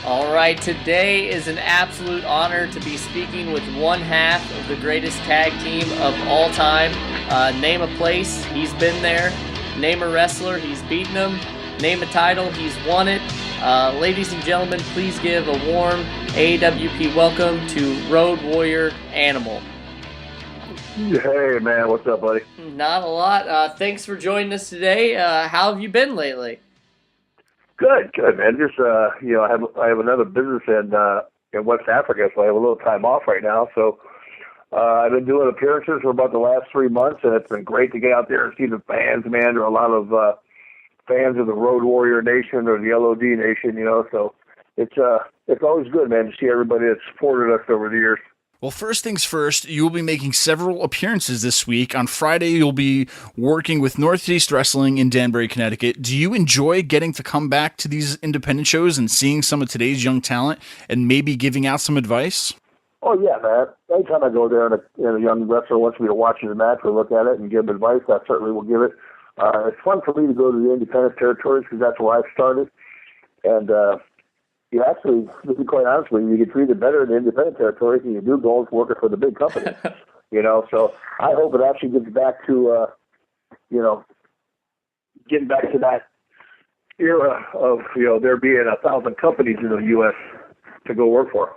All right, today is an absolute honor to be speaking with one half of the greatest tag team of all time. Name a place, he's been there. Name a wrestler, he's beaten them. Name a title, he's won it. Ladies and gentlemen, please give a warm AWP welcome to Road Warrior Animal. Hey, man, what's up, buddy? Not a lot. Thanks for joining us today. How have you been lately? Good, man. Just I have another business in West Africa, so I have a little time off right now. So I've been doing appearances for about the last 3 months, and it's been great to get out there and see the fans, man. There are a lot of fans of the Road Warrior Nation or the LOD Nation, so it's always good, man, to see everybody that's supported us over the years. Well, first things first, you will be making several appearances this week. On Friday, you'll be working with Northeast Wrestling in Danbury, Connecticut. Do you enjoy getting to come back to these independent shows and seeing some of today's young talent and maybe giving out some advice? Oh, yeah, man. Anytime I go there and a young wrestler wants me to watch his match or look at it and give advice, I certainly will give it. It's fun for me to go to the independent territories because that's where I started. And you actually, to be quite honest with you, you get treated better in the independent territories than you do going working for the big company. So I hope it actually gets back to, getting back to that era of, there being 1,000 companies in the U.S. to go work for.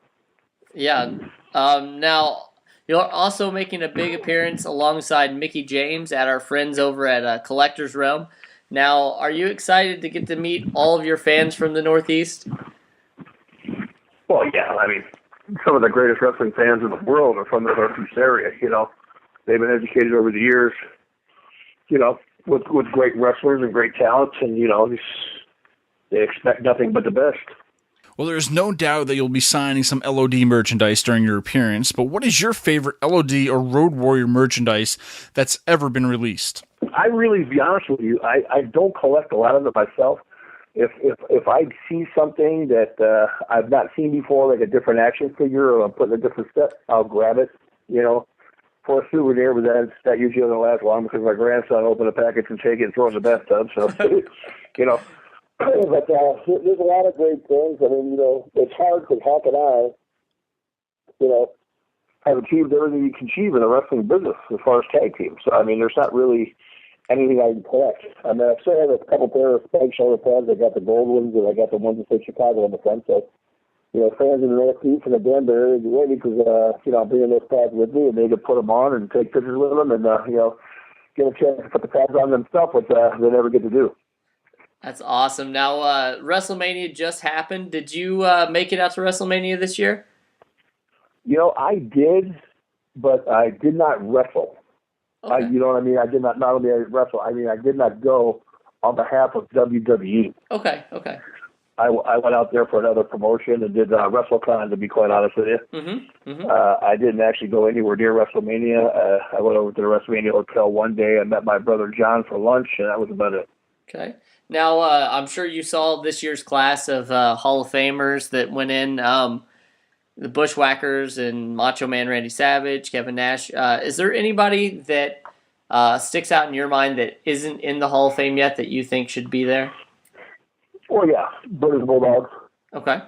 Yeah. Now, you're also making a big appearance alongside Mickey James at our friends over at Collector's Realm. Now, are you excited to get to meet all of your fans from the Northeast? Well, yeah, I mean, some of the greatest wrestling fans in the world are from the Northeast area, They've been educated over the years, with great wrestlers and great talents, and, they expect nothing but the best. Well, there's no doubt that you'll be signing some LOD merchandise during your appearance, but what is your favorite LOD or Road Warrior merchandise that's ever been released? I really, to be honest with you, I don't collect a lot of it myself. If I see something that I've not seen before, like a different action figure or I'm putting a different step, I'll grab it, for a souvenir, but that usually doesn't last long because my grandson opened a package and take it and throw it in the bathtub. So, but there's a lot of great things. I mean, it's hard because Hawk and I, have achieved everything you can achieve in the wrestling business as far as tag teams. So, I mean, there's not really anything I can collect. I mean, I still have a couple pair of spike shoulder pads. I got the gold ones, and I got the ones that say Chicago on the front. So, fans in the Northeast and the Danbury area get ready because, I'm bringing those pads with me, and they can put them on and take pictures with them and, get a chance to put the pads on themselves, which they never get to do. That's awesome. Now, WrestleMania just happened. Did you make it out to WrestleMania this year? I did, but I did not wrestle. Okay. You know what I mean? I did not only wrestle, I did not go on behalf of WWE. Okay. I went out there for another promotion and did WrestleCon, to be quite honest with you. I didn't actually go anywhere near WrestleMania. I went over to the WrestleMania hotel one day. I met my brother John for lunch, and that was about it. Okay. Now, I'm sure you saw this year's class of Hall of Famers that went in, the Bushwhackers and Macho Man Randy Savage, Kevin Nash. Is there anybody that sticks out in your mind that isn't in the Hall of Fame yet that you think should be there? Well, yeah, British Bulldogs. Okay.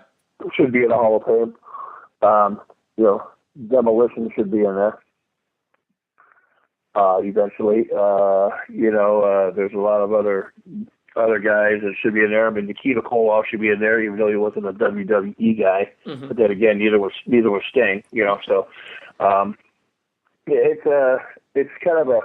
Should be in the Hall of Fame. Demolition should be in there. Eventually, there's a lot of other guys that should be in there. I mean, Nikita Koloff should be in there, even though he wasn't a WWE guy. But then again, neither was Sting. So it's kind of a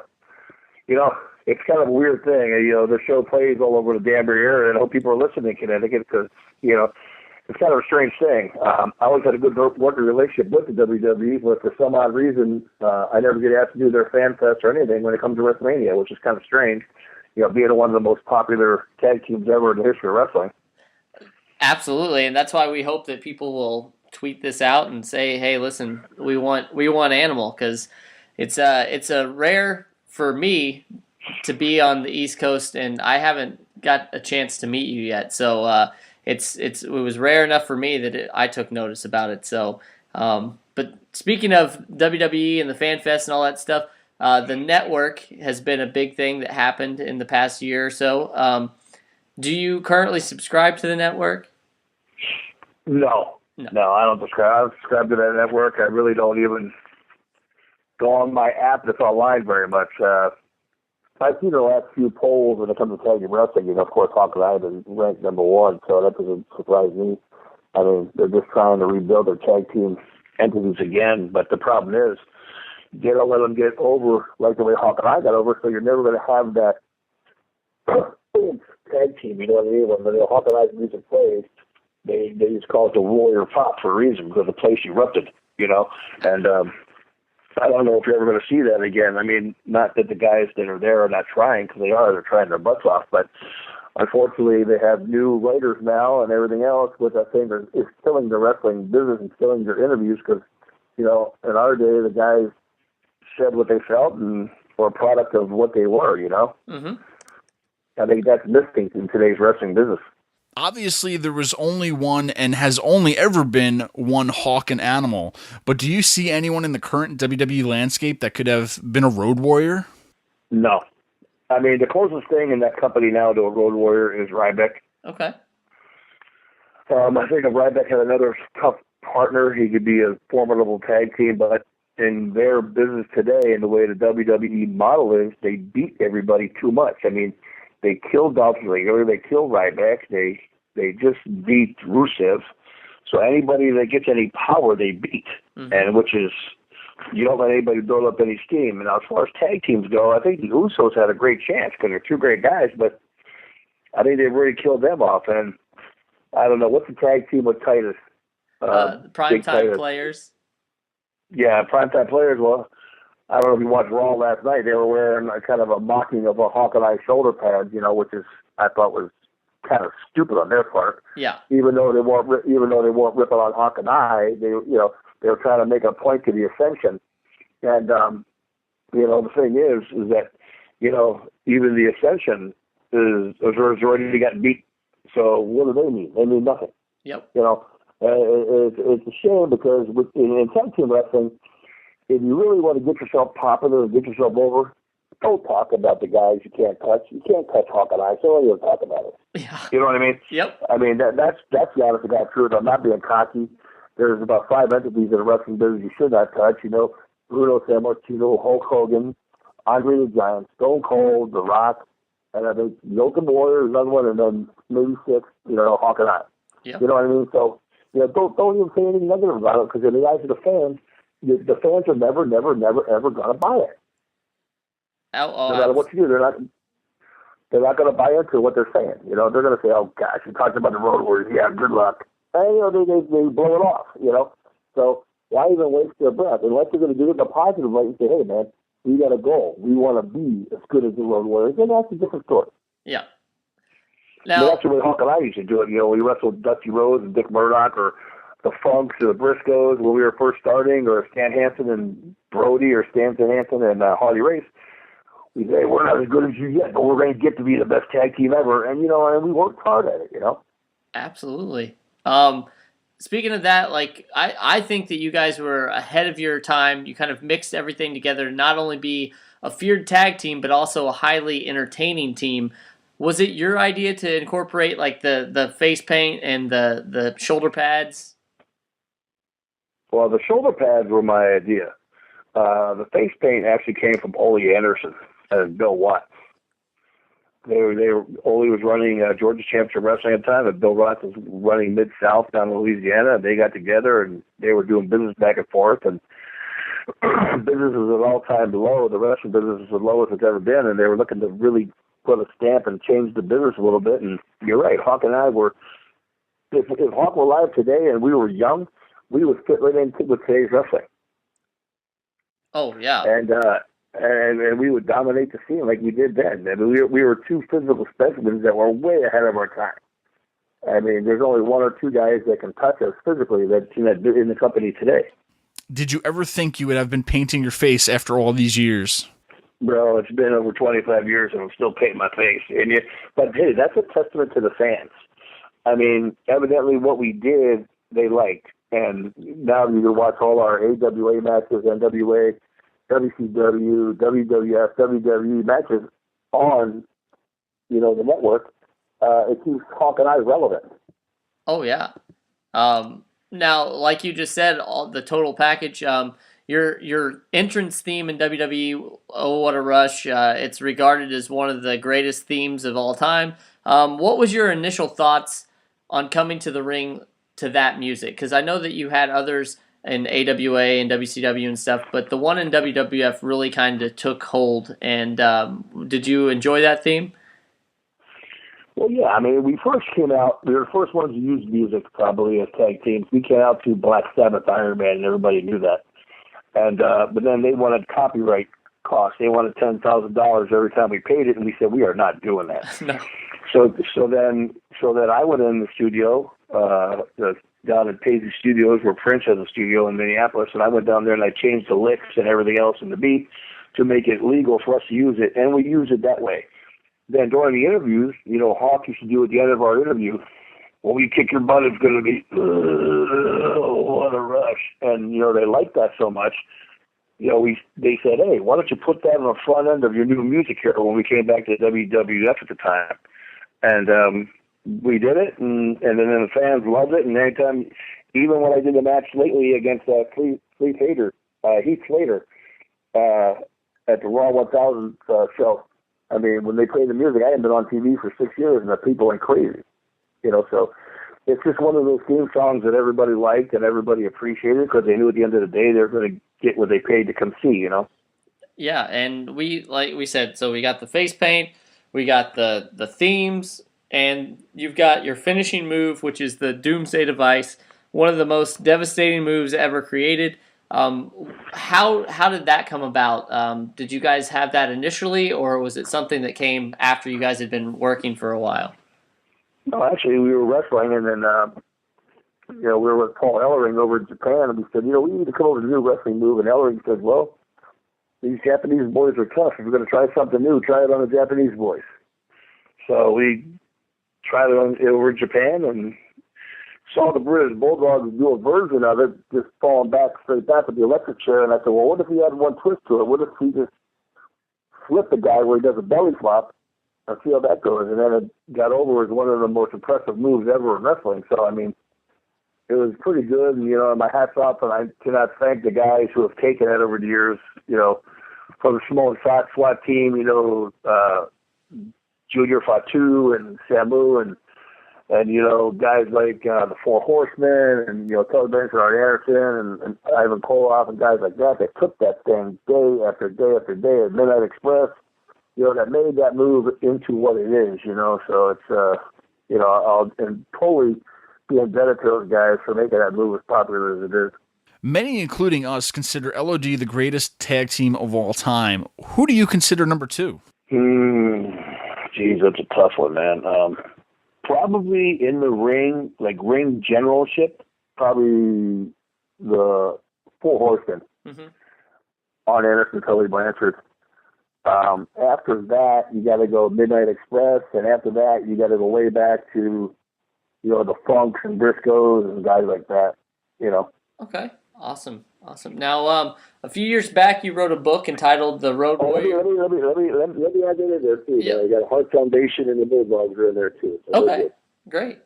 it's kind of a weird thing. The show plays all over the Danbury area, and I hope people are listening in Connecticut because it's kind of a strange thing. I always had a good working relationship with the WWE, but for some odd reason, I never get asked to do their fan fest or anything when it comes to WrestleMania, which is kind of strange. Being one of the most popular tag teams ever in the history of wrestling. Absolutely, and that's why we hope that people will tweet this out and say, "Hey, listen, we want Animal," because it's a rare for me to be on the East Coast, and I haven't got a chance to meet you yet. So it was rare enough for me that I took notice about it. So, but speaking of WWE and the Fan Fest and all that stuff. The network has been a big thing that happened in the past year or so. Do you currently subscribe to the network? No, I don't subscribe. I don't subscribe to that network. I really don't even go on my app that's online very much. I see the last few polls when it comes to tag team wrestling. You know, of course, Hawk and I have been ranked number one, so that doesn't surprise me. I mean, they're just trying to rebuild their tag team entities again, but the problem is they don't let them get over like the way Hawk and I got over, so you're never going to have that tag team, you know what I mean? When the Hawk and I's music plays, they just call it the Warrior Pop for a reason, because the place erupted, you know? And I don't know if you're ever going to see that again. I mean, not that the guys that are there are not trying, because they're trying their butts off, but unfortunately they have new writers now and everything else, which I think is killing the wrestling business and killing their interviews, because, you know, in our day, the guys said what they felt and were a product of what they were, you know? Mm-hmm. I think that's missing in today's wrestling business. Obviously, there was only one and has only ever been one Hawk and Animal, but do you see anyone in the current WWE landscape that could have been a Road Warrior? No. I mean, the closest thing in that company now to a Road Warrior is Ryback. Okay. I think if Ryback had another tough partner, he could be a formidable tag team, but in their business today and the way the WWE model is, they beat everybody too much. I mean, they killed Dolph Ziggler, they killed Ryback, they just beat Rusev. So anybody that gets any power, they beat. Mm-hmm. And which is, you don't let anybody build up any steam. And now, as far as tag teams go, I think the Usos had a great chance because they're two great guys, but I think they've already killed them off. And I don't know, what's the tag team with Titus? Primetime Players. Yeah, Primetime Players. Well, I don't know if you watched Raw last night. They were wearing a kind of a mocking of a Hawk and Eye shoulder pads, you know, which is, I thought, was kind of stupid on their part. Yeah. Even though they weren't ripping on Hawk and Eye, they were trying to make a point to the Ascension. And the thing is that, you know, even the Ascension is already gotten beat. So what do they mean? They mean nothing. Yep. You know, it's a shame because in tag team wrestling, if you really want to get yourself popular and get yourself over, don't talk about the guys you can't touch. You can't touch Hawk and Eye, so don't even talk about it. Yeah. You know what I mean? Yep. I mean, that's the honest to God truth. I'm not being cocky. There's about 5 entities in the wrestling business you should not touch. You know, Bruno Sammartino, Hulk Hogan, Andre the Giant, Stone Cold, The Rock, and I think Yoke and Warrior is another one, and then maybe 6, you know, Hawk and Eye. Yep. You know what I mean? So, you know, don't even say anything negative about it, because in the eyes of the fans are never, ever going to buy it. No matter what you do, they're not going to buy into what they're saying. You know, they're going to say, "Oh gosh, you talked about the Road Warriors. Yeah, good luck." And you know, they blow it off. You know, so why even waste their breath? Unless they're going to do it in a positive light and say, "Hey, man, we got a goal. We want to be as good as the Road Warriors," then that's a different story. Yeah. Now, that's the way Hawk and I used to do it. You know, we wrestled Dusty Rhodes and Dick Murdoch, or the Funks or the Briscoes when we were first starting, or Stan Hansen and Brody, or Stanton Hansen and Harley Race. We say, we're not as good as you yet, but we're going to get to be the best tag team ever. And, you know, and we worked hard at it, you know? Absolutely. Speaking of that, like, I think that you guys were ahead of your time. You kind of mixed everything together to not only be a feared tag team, but also a highly entertaining team. Was it your idea to incorporate, like, the face paint and the shoulder pads? Well, the shoulder pads were my idea. The face paint actually came from Ole Anderson and Bill Watts. Ole was running Georgia Championship Wrestling at the time, and Bill Watts was running Mid-South down in Louisiana, and they got together, and they were doing business back and forth, and business was at an all-time low. The wrestling business was the lowest it's ever been, and they were looking to really put a stamp and change the business a little bit. And you're right, Hawk and I were, if Hawk were alive today and we were young, we would fit right in with today's wrestling. Oh, yeah. And we would dominate the scene like we did then. I mean, we were two physical specimens that were way ahead of our time. I mean, there's only 1 or 2 guys that can touch us physically that's in the company today. Did you ever think you would have been painting your face after all these years? Bro, it's been over 25 years and I'm still painting my face. But hey, that's a testament to the fans. I mean, evidently what we did, they liked. And now you can watch all our AWA matches, NWA, WCW, WWF, WWE matches on, you know, the network. it keeps Hawk and I relevant. Oh yeah. Now, like you just said, all the total package. Your entrance theme in WWE, "Oh What a Rush," it's regarded as one of the greatest themes of all time. What was your initial thoughts on coming to the ring to that music? Because I know that you had others in AWA and WCW and stuff, but the one in WWF really kind of took hold. And did you enjoy that theme? Well, yeah, I mean, we first came out, we were the first ones to use music probably as tag teams. We came out to Black Sabbath, Iron Man, and everybody knew that. And but then they wanted copyright costs. They wanted $10,000 every time we paid it, and we said, we are not doing that. No. So then I went in the studio, down at Paisley Studios, where Prince has a studio in Minneapolis, and I went down there and I changed the licks and everything else in the beat to make it legal for us to use it, and we use it that way. Then during the interviews, Hawk used to do at the end of our interview, when we kick your butt, it's going to be, oh, what a rush. And, they liked that so much, they said, hey, why don't you put that on the front end of your new music here when we came back to WWF at the time. And we did it, and then the fans loved it. And anytime, even when I did the match lately against Heath Slater, at the Raw 1000 show, I mean, when they played the music, I hadn't been on TV for 6 years, and the people went crazy. So it's just one of those theme songs that everybody liked and everybody appreciated because they knew at the end of the day they're going to get what they paid to come see, Yeah, and like we said, so we got the face paint, we got the themes, and you've got your finishing move, which is the Doomsday Device, one of the most devastating moves ever created. How did that come about? Did you guys have that initially, or was it something that came after you guys had been working for a while? No, actually, we were wrestling, and then we were with Paul Ellering over in Japan, and we said, we need to come over with a new wrestling move. And Ellering said, well, these Japanese boys are tough. If you're going to try something new, try it on the Japanese boys. So we tried it over in Japan, and saw the British Bulldogs do a version of it, just falling straight back with the electric chair. And I said, well, what if he had one twist to it? What if he just flipped the guy where he does a belly flop and see how that goes? And then it got over as one of the most impressive moves ever in wrestling. So, I mean, it was pretty good. And, my hat's off, and I cannot thank the guys who have taken it over the years, from the small SWAT team, Junior Fatu and Samu and guys like the Four Horsemen and, Tug Benson, Art Anderson and Ivan Koloff and guys like that took that thing day after day after day at Midnight Express, that made that move into what it is, So it's, I'll totally be indebted to those guys for making that move as popular as it is. Many, including us, consider LOD the greatest tag team of all time. Who do you consider number two? Geez, that's a tough one, man. Probably in the ring, like ring generalship, probably the Four Horsemen. Mm-hmm. Arn Anderson, Tully Blanchard. After that, you got to go Midnight Express, and after that, you got to go way back to, the Funks and Briscoes and guys like that. Okay, awesome. Now, a few years back, you wrote a book entitled "The Road Warrior." Let me add that in there too. Yeah. I got a Heart Foundation and the Bulldogs are in there too. So okay, great.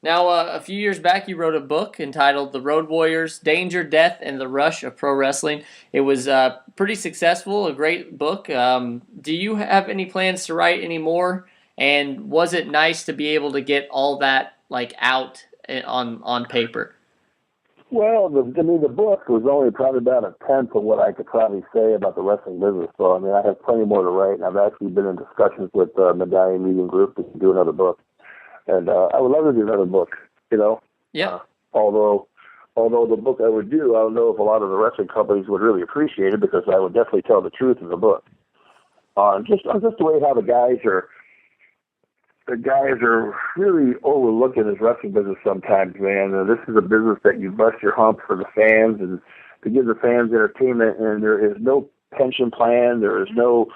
Now, a few years back, you wrote a book entitled "The Road Warriors: Danger, Death, and the Rush of Pro Wrestling." It was pretty successful, a great book. Do you have any plans to write any more? And was it nice to be able to get all that out on paper? Well, the book was only probably about a tenth of what I could probably say about the wrestling business. So, I have plenty more to write, and I've actually been in discussions with Medallion Media Group to do another book. And I would love to do another book, Yeah. Although the book I would do, I don't know if a lot of the wrestling companies would really appreciate it because I would definitely tell the truth in the book. Just the way how the guys are really overlooking this wrestling business sometimes, man. This is a business that you bust your hump for the fans and to give the fans entertainment, and there is no pension plan. There is no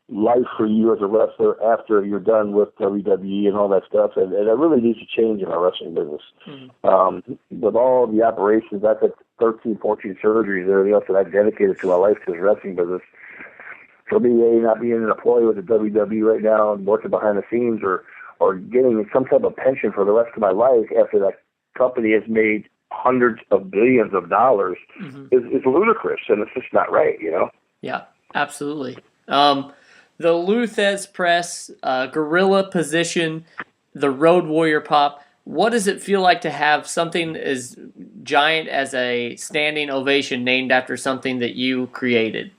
life for you as a wrestler after you're done with WWE and all that stuff, and it really needs to change in our wrestling business. Mm-hmm. With all the operations, I've had 13, 14 surgeries and everything else that I've dedicated to my life to the wrestling business. For me, not being an employee with the WWE right now and working behind the scenes or or getting some type of pension for the rest of my life after that company has made hundreds of billions of dollars is ludicrous, and it's just not right, you know? Yeah, absolutely. The Luthez press, gorilla position, the Road Warrior pop. What does it feel like to have something as giant as a standing ovation named after something that you created?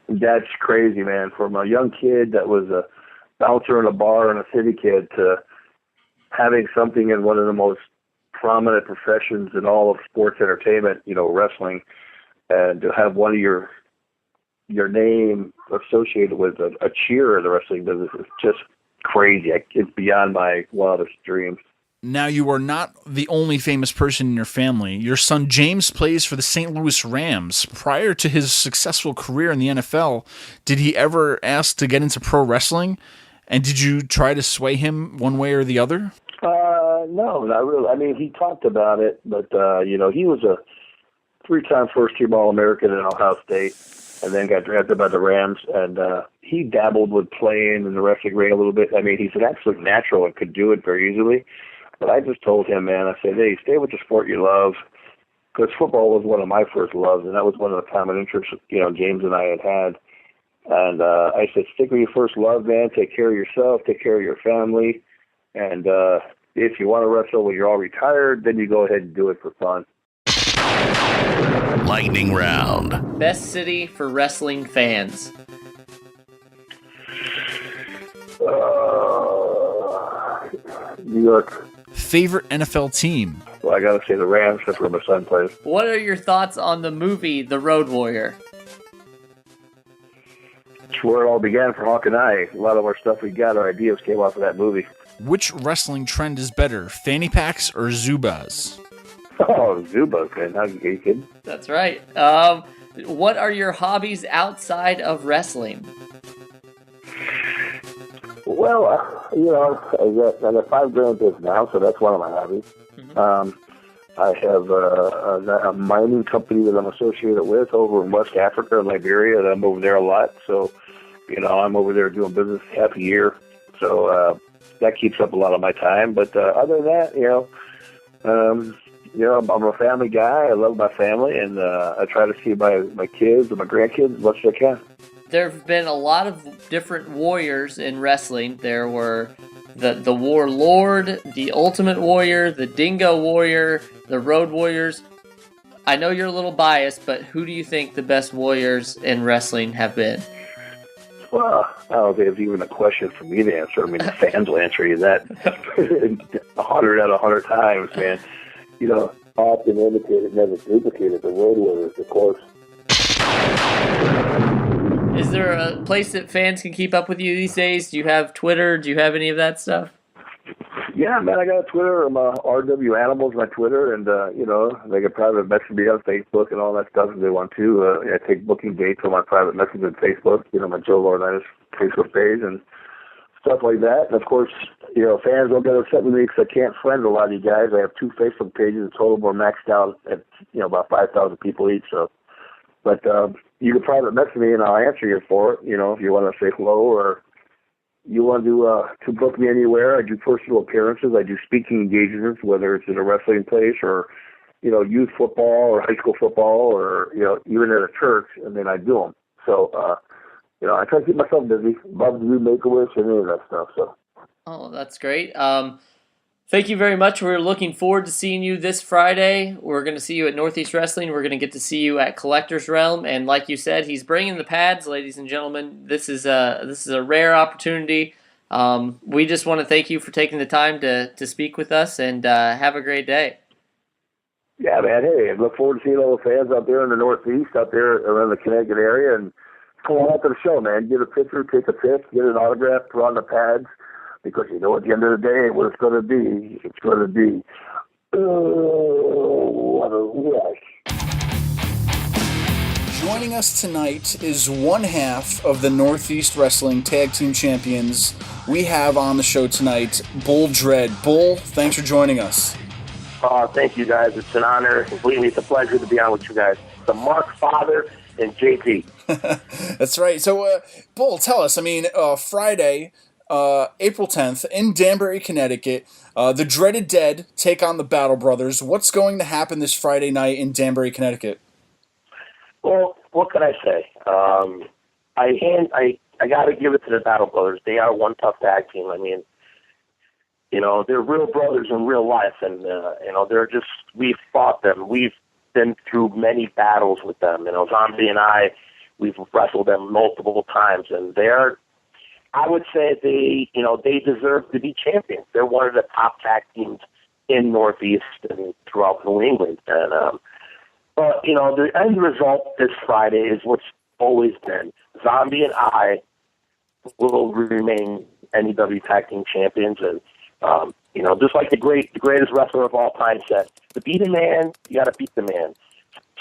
That's crazy, man. From a young kid that was a bouncer in a bar and a city kid to having something in one of the most prominent professions in all of sports entertainment, you know, wrestling, and to have one of your name associated with a cheer in the wrestling business is just crazy. It's beyond my wildest dreams. Now, you are not the only famous person in your family. Your son James plays for the St. Louis Rams. Prior to his successful career in the NFL, did he ever ask to get into pro wrestling? And did you try to sway him one way or the other? No, not really. I mean, he talked about it, but, you know, he was a 3-time first-team All-American in Ohio State and then got drafted by the Rams, and he dabbled with playing in the wrestling ring a little bit. I mean, he's an absolute natural and could do it very easily. But I just told him, man, I said, hey, stay with the sport you love, because football was one of my first loves, and that was one of the common interests, you know, James and I had. And I said, stick with your first love, man. Take care of yourself, take care of your family, and if you want to wrestle when you're all retired, then you go ahead and do it for fun. Lightning round. Best city for wrestling fans? New York. Favorite NFL team? Well, I got to say the Rams. That's where my son plays. What are your thoughts on the movie The Road Warrior? It's where it all began for Hawk and I. A lot of our stuff we got, our ideas came off of that movie. Which wrestling trend is better, fanny packs or Zubaz? Oh, Zubaz, man. How you kidding? That's right. What are your hobbies outside of wrestling? Well, you know, I got 5 grandkids now, so that's one of my hobbies. I have a mining company that I'm associated with over in West Africa and Liberia, and I'm over there a lot. So, you know, I'm over there doing business half a year. So that keeps up a lot of my time. But other than that, you know, I'm a family guy. I love my family, and I try to see my kids and my grandkids as much as I can. There have been a lot of different warriors in wrestling. There were the Warlord, the Ultimate Warrior, the Dingo Warrior, the Road Warriors. I know you're a little biased, but who do you think the best warriors in wrestling have been? Well, I don't think it's even a question for me to answer. I mean, the fans will answer you that 100 out of 100 times, man. You know, often imitated, never duplicated. The Road Warriors, of course. Is there a place that fans can keep up with you these days? Do you have Twitter? Do you have any of that stuff? Yeah, man, I got a Twitter. I'm RW Animals, my Twitter, and, you know, they can private message me on Facebook and all that stuff if they want to. I take booking dates on my private message on Facebook, you know, my Joe Laurinaitis Facebook page and stuff like that. And, of course, you know, fans don't get upset with me because I can't friend a lot of you guys. I have 2 Facebook pages. The total we're maxed out at, you know, about 5,000 people each. So, but you can private message me and I'll answer you for it, you know, if you want to say hello or you want to book me anywhere. I do personal appearances. I do speaking engagements, whether it's in a wrestling place or, you know, youth football or high school football or, you know, even at a church, and then I do them. So, you know, I try to keep myself busy. Love to do Make-A-Wish and any of that stuff. So. Oh, that's great. Thank you very much. We're looking forward to seeing you this Friday. We're going to see you at Northeast Wrestling. We're going to get to see you at Collector's Realm. And like you said, he's bringing the pads, ladies and gentlemen. This is a rare opportunity. We just want to thank you for taking the time to speak with us, and have a great day. Yeah, man. Hey, I look forward to seeing all the fans out there in the Northeast, out there around the Connecticut area. And come on out to the show, man. Get a picture, take a pic, get an autograph, put on the pads. Because, you know, at the end of the day, what it's going to be, what a rush. Joining us tonight is one half of the Northeast Wrestling Tag Team Champions. We have on the show tonight Bull Dredd. Bull, thanks for joining us. Thank you, guys. It's an honor. Believe me, it's a pleasure to be on with you guys. The Mark Father and JP. That's right. So, Bull, tell us, I mean, Friday, April 10th in Danbury, Connecticut. The Dreaded Dead take on the Battle Brothers. What's going to happen this Friday night in Danbury, Connecticut? Well, what can I say? I got to give it to the Battle Brothers. They are one tough tag team. I mean, they're real brothers in real life, and we've fought them. We've been through many battles with them. Zombie and I, we've wrestled them multiple times, and I would say they deserve to be champions. They're one of the top tag teams in Northeast and throughout New England. And but the end result this Friday is what's always been. Zombie and I will remain NEW tag team champions, and just like the greatest wrestler of all time said, to beat a man, you got to beat the man.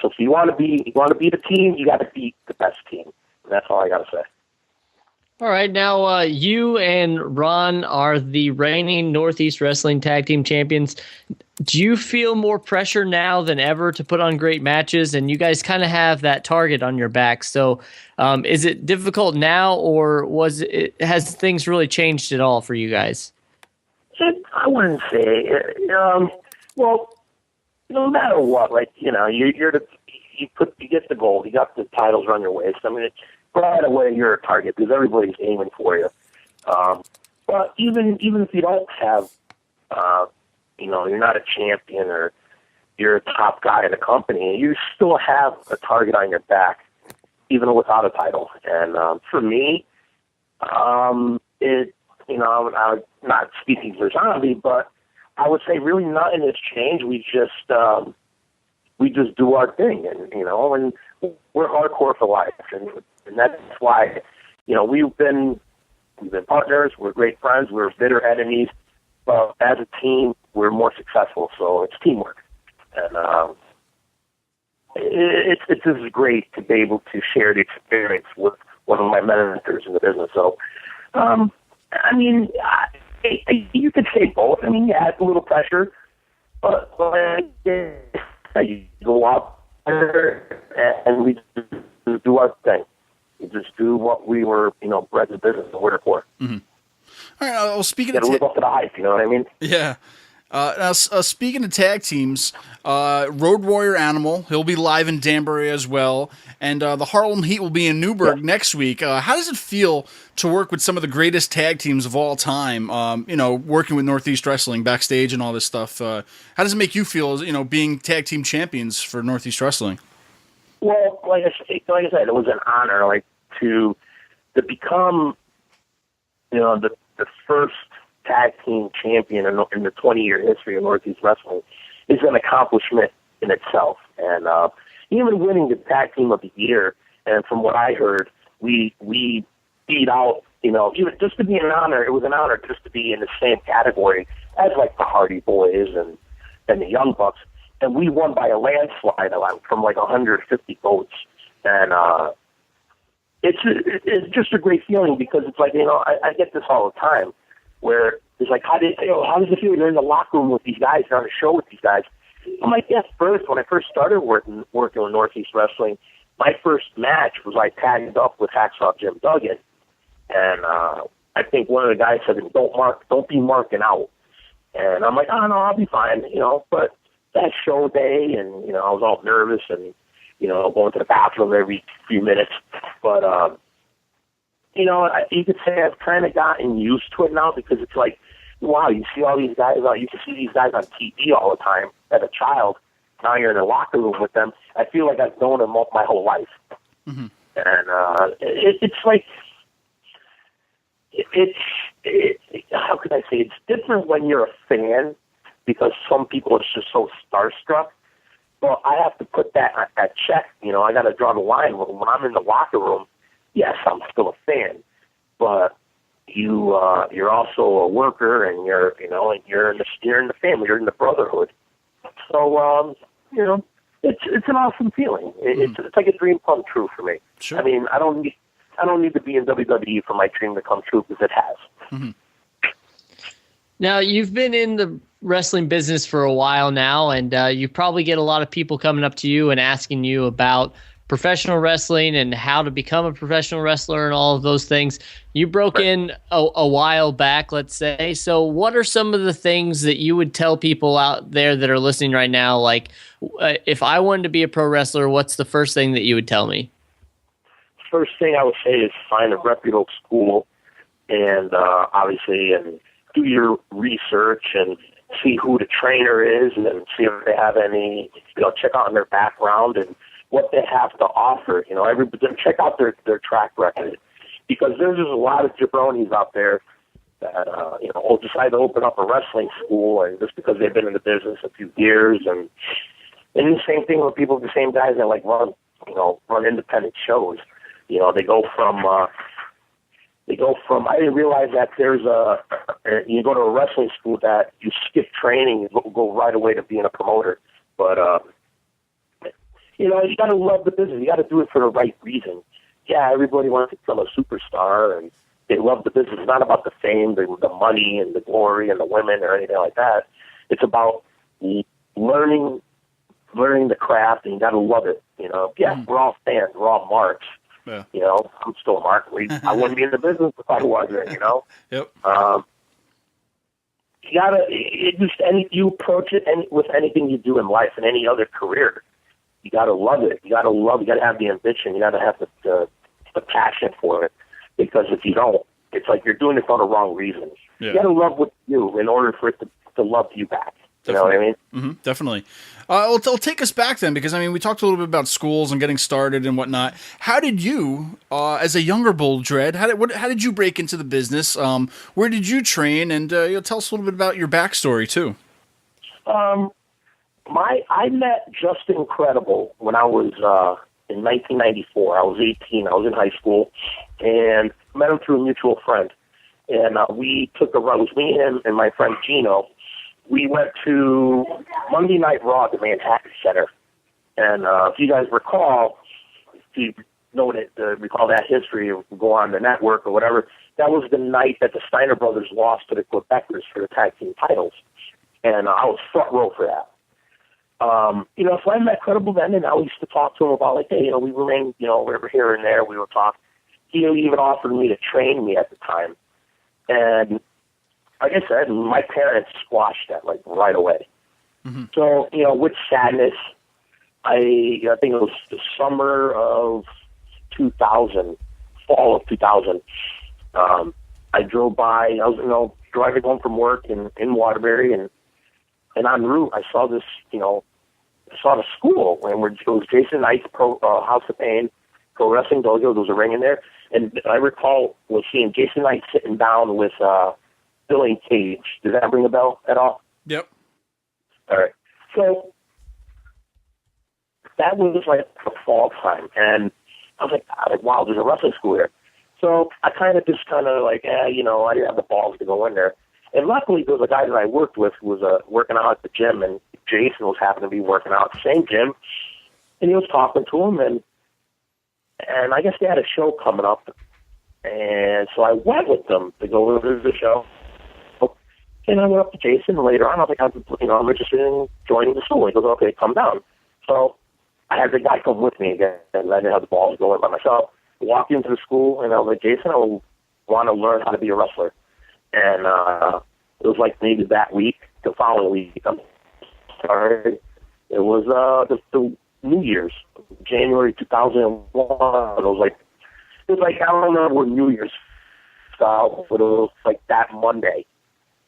So if you want to beat a team, you got to beat the best team. And that's all I got to say. All right, now you and Ron are the reigning Northeast Wrestling Tag Team Champions. Do you feel more pressure now than ever to put on great matches? And you guys kind of have that target on your back. So is it difficult now, or has things really changed at all for you guys? I wouldn't say. Well, no matter what, you get the goal, you got the titles around your waist. I mean, right away you're a target because everybody's aiming for you. But even if you don't have, you're not a champion or you're a top guy in the company, you still have a target on your back, even without a title. And for me, I'm not speaking for Zombie, but I would say really nothing has changed. We just do our thing, and and we're hardcore for life, and that's why we've been partners. We're great friends. We're bitter enemies, but as a team, we're more successful. So it's teamwork, and it's just great to be able to share the experience with one of my mentors in the business. So, I mean, you could say both. I mean, yeah, it's a little pressure, but you go out there and we just do our thing. We just do what we were, bred to business and we're for. Mm-hmm. All right. Well, speaking of live up to the hype, you know what I mean? Yeah. Now, speaking of tag teams, Road Warrior Animal, he'll be live in Danbury as well, and the Harlem Heat will be in Newburgh next week. How does it feel to work with some of the greatest tag teams of all time? Working with Northeast Wrestling backstage and all this stuff. How does it make you feel, being tag team champions for Northeast Wrestling? Well, like I said, it was an honor, to become, the first tag team champion in the 20-year history of Northeast Wrestling is an accomplishment in itself. And even winning the tag team of the year, and from what I heard, we beat out, even just to be an honor, it was an honor just to be in the same category as the Hardy Boys and the Young Bucks. And we won by a landslide from 150 votes. And it's just a great feeling because it's I get this all the time, where it's how does it feel? You're in the locker room with these guys, you're on a show with these guys. I'm yes, first, when I first started working with Northeast Wrestling, my first match was tagged up with Hacksaw Jim Duggan. And I think one of the guys said, don't be marking out. And I'm oh no, I'll be fine, but that show day, and, I was all nervous and, going to the bathroom every few minutes. But, you could say I've kind of gotten used to it now because it's wow, you see all these guys, you can see these guys on TV all the time as a child. Now you're in the locker room with them. I feel like I've known them my whole life. Mm-hmm. And it's how can I say, it's different when you're a fan because some people are just so starstruck. Well, I have to put that at check. I got to draw the line. When I'm in the locker room, yes, I'm still a fan, but you're also a worker, and you're in the family, you're in the brotherhood. So it's an awesome feeling. It's like a dream come true for me. Sure. I mean, I don't need to be in WWE for my dream to come true because it has. Mm-hmm. Now, you've been in the wrestling business for a while now, and you probably get a lot of people coming up to you and asking you about professional wrestling and how to become a professional wrestler and all of those things. You broke in a while back, let's say. So what are some of the things that you would tell people out there that are listening right now? Like, if I wanted to be a pro wrestler, what's the first thing that you would tell me? First thing I would say is find a reputable school and obviously and do your research and see who the trainer is and then see if they have any, check out their background and what they have to offer. Check out their track record, because there's just a lot of jabronis out there that will decide to open up a wrestling school, and just because they've been in the business a few years, and the same thing with people, the same guys that like run independent shows. They go from. I didn't realize that you go to a wrestling school that you skip training and go right away to being a promoter, but. You got to love the business. You got to do it for the right reason. Yeah, everybody wants to become a superstar, and they love the business. It's not about the fame, the money, and the glory, and the women, or anything like that. It's about learning the craft, and you got to love it. Yeah, we're all fans. We're all marks. Yeah. I'm still a mark. I wouldn't be in the business if I wasn't. Yep. You gotta. You approach it with anything you do in life and any other career. You got to love it. You got to have the ambition. You got to have the passion for it. Because if you don't, it's like you're doing it for the wrong reasons. Yeah. You got to love what you do in order for it to love you back. You know what I mean? Mm-hmm, definitely. Well, take us back then, because we talked a little bit about schools and getting started and whatnot. How did you, as a younger Bull Dredd, how did you break into the business? Where did you train? And tell us a little bit about your backstory too. I met Justin Incredible when I was in 1994. I was 18. I was in high school, and met him through a mutual friend. And we took a run. It was me, him, and my friend Gino. We went to Monday Night Raw at the Manhattan Center. And if you guys recall, recall that history, or go on the network or whatever, that was the night that the Steiner brothers lost to the Quebecers for the tag team titles. And I was front row for that. So I met Credible then, and I used to talk to him about, like, hey, we remained, whatever, here and there, we would talk. He even offered me to train me at the time. And like I said, my parents squashed that, like, right away. Mm-hmm. So, with sadness, I think it was the summer of 2000, fall of 2000, I drove by, I was, driving home from work in Waterbury, and en route, I saw this, I saw the school, and it was Jason Knight's House of Pain Pro Wrestling Dojo. There was a ring in there, and I recall seeing Jason Knight sitting down with Billy Cage. Does that ring a bell at all? Yep. All right. So that was like a fall time, and I was like, wow, there's a wrestling school here. So I kind of like, I didn't have the balls to go in there. And luckily, there was a guy that I worked with who was working out at the gym, and Jason was happened to be working out at the same gym, and he was talking to him, and I guess they had a show coming up, and so I went with them to go over to the show, and I went up to Jason, and later on, I was like, I'm interested in joining the school. He goes, okay, come down. So I had the guy come with me again, and I didn't have the balls going by myself. Walked into the school, and I was like, Jason, I want to learn how to be a wrestler. And it was like maybe that week, the following week, I'm sorry, it was the New Year's, January 2001. It was like I don't remember what New Year's style, but it was like that Monday.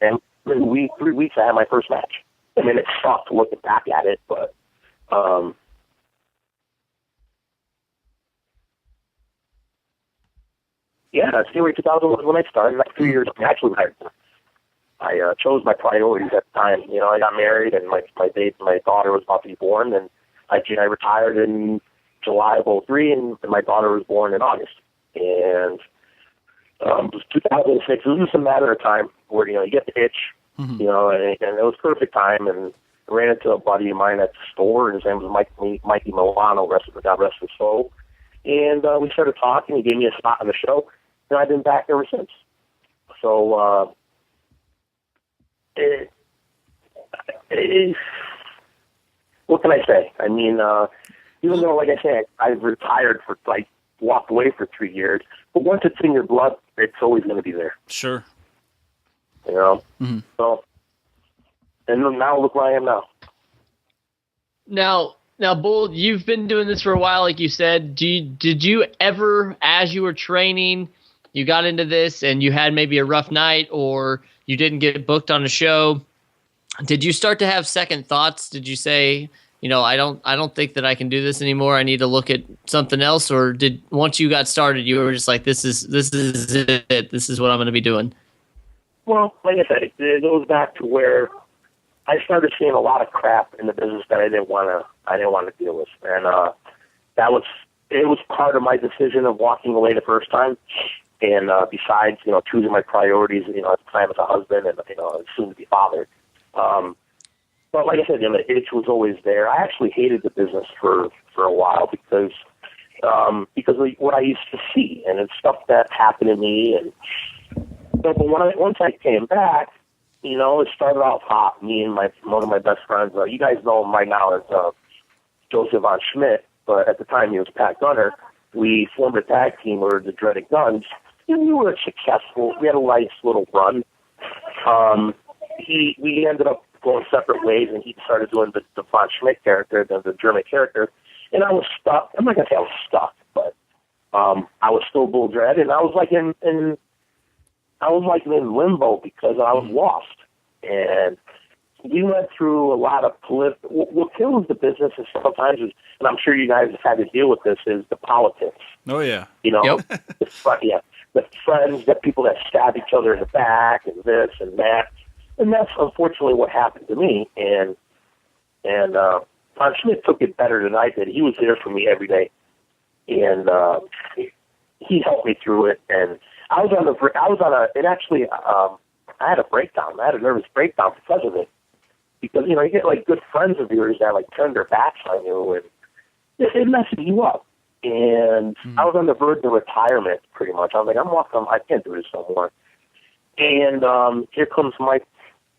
And in 3 weeks, I had my first match. I mean, it sucked looking back at it, but yeah, January 2000 was when I started. Like 3 years, actually, I chose my priorities at the time. I got married, and my daughter was about to be born, and I retired in July of 2003, and my daughter was born in August. And it was 2006. It was just a matter of time where you get the itch, mm-hmm. And it was perfect time. And I ran into a buddy of mine at the store, and his name was Mikey Milano, God rest his soul. And we started talking. He gave me a spot on the show, and I've been back ever since. So, what can I say? I mean, Even though, like I said, I've retired for, like, walked away for 3 years, but once it's in your blood, it's always going to be there. Sure. You know? Mm-hmm. So, and now look where I am now. Now, Bull, you've been doing this for a while, like you said. Did you ever, as you were training, you got into this and you had maybe a rough night or you didn't get booked on a show, did you start to have second thoughts? Did you say, I don't think that I can do this anymore. I need to look at something else. Or once you got started, you were just like, this is it. This is what I'm going to be doing. Well, like I said, it goes back to where I started seeing a lot of crap in the business that I didn't want to deal with, and it was part of my decision of walking away the first time. And besides, choosing my priorities, at the time as a husband and soon to be father. But like I said, the itch was always there. I actually hated the business for a while because of what I used to see and it's stuff that happened to me. And but once I came back, it started off hot. Me and one of my best friends, you guys know him right now as Joseph Von Schmidt, but at the time he was Pat Gunner. We formed a tag team, we were the Dreaded Guns, and we were successful. We had a nice little run. We ended up going separate ways, and he started doing the Von Schmidt character, the German character, and I was stuck. I'm not gonna say I was stuck, but I was still Bull Dredd, and I was like in limbo because I was lost. And we went through a lot of what kills the business is sometimes, and I'm sure you guys have had to deal with this, is the politics. Oh yeah. Yep. The friends, the people that stab each other in the back, and this and that. And that's unfortunately what happened to me. And Von Schmidt took it better than I did. He was there for me every day, and he helped me through it. And I had a breakdown. I had a nervous breakdown because of it. Because you get like good friends of yours that like turn their backs on you, and it messes you up. And I was on the verge of retirement, pretty much. I was like, I can't do this no more. And here comes Mike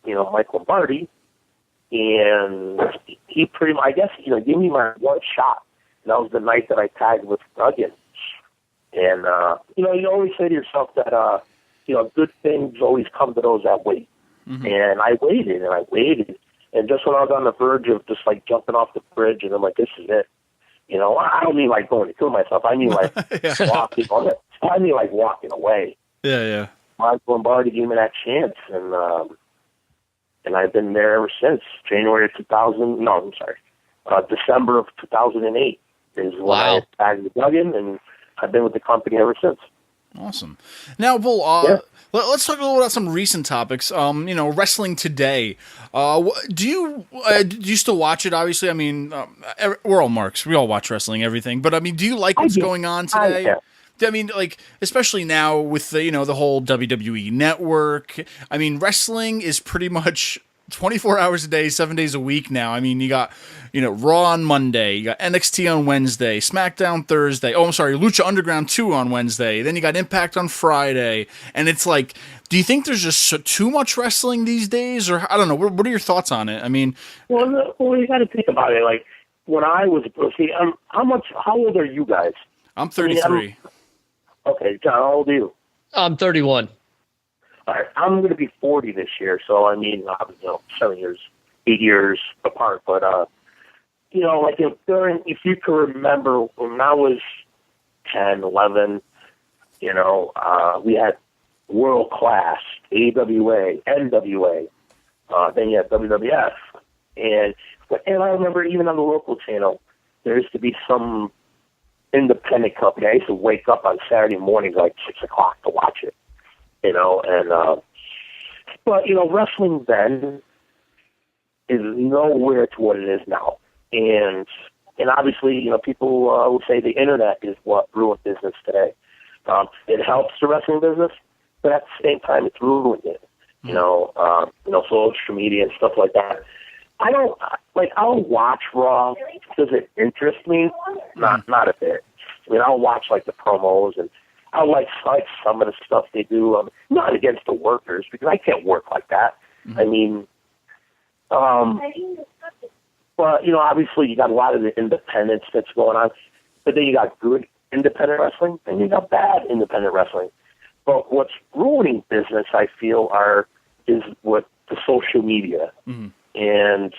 Lombardi, and he pretty much, I guess, gave me my one shot. And that was the night that I tagged with Duggan. And, you always say to yourself that, good things always come to those that wait. Mm-hmm. And I waited, and just when I was on the verge of just, like, jumping off the bridge, and I'm like, this is it. I don't mean, like, going to kill myself. I mean, like, walking away. Yeah. Mike Lombardi gave me that chance, and I've been there ever since. December of 2008 is when I tagged with Duggan, and I've been with the company ever since. Awesome. Now, Bull, let's talk a little about some recent topics. Wrestling today. Do you still watch it? Obviously, I mean, we're all marks. We all watch wrestling, everything. But I mean, do you like what's going on today? I mean, like, especially now with the whole WWE network. I mean, wrestling is pretty much 24 hours a day, 7 days a week now. I mean, you got, Raw on Monday, you got NXT on Wednesday, SmackDown Thursday. Oh, I'm sorry, Lucha Underground 2 on Wednesday. Then you got Impact on Friday. And it's like, do you think there's just too much wrestling these days? Or, I don't know, what are your thoughts on it? I mean... Well, you got to think about it. Like, when I was... See, how old are you guys? I'm 33. Okay, John, how old are you? I'm 31. All right, I'm going to be 40 this year, so I mean, 7 years, 8 years apart. But like if you can remember when I was 10, 11, we had world class AWA, NWA, then you had WWF, and I remember even on the local channel, there used to be some independent company. I used to wake up on Saturday mornings like 6 o'clock to watch it. But wrestling then is nowhere to what it is now. And obviously, people will say the internet is what ruined business today. It helps the wrestling business, but at the same time, it's ruined it. Social media and stuff like that. I'll watch Raw. Does it interest me? Not a bit. I mean, I'll watch the promos, and I like some of the stuff they do. I'm not against the workers because I can't work like that. Mm-hmm. I mean, But, obviously you got a lot of the independence that's going on. But then you got good independent wrestling, and you got bad independent wrestling. But what's ruining business, I feel, is what the social media and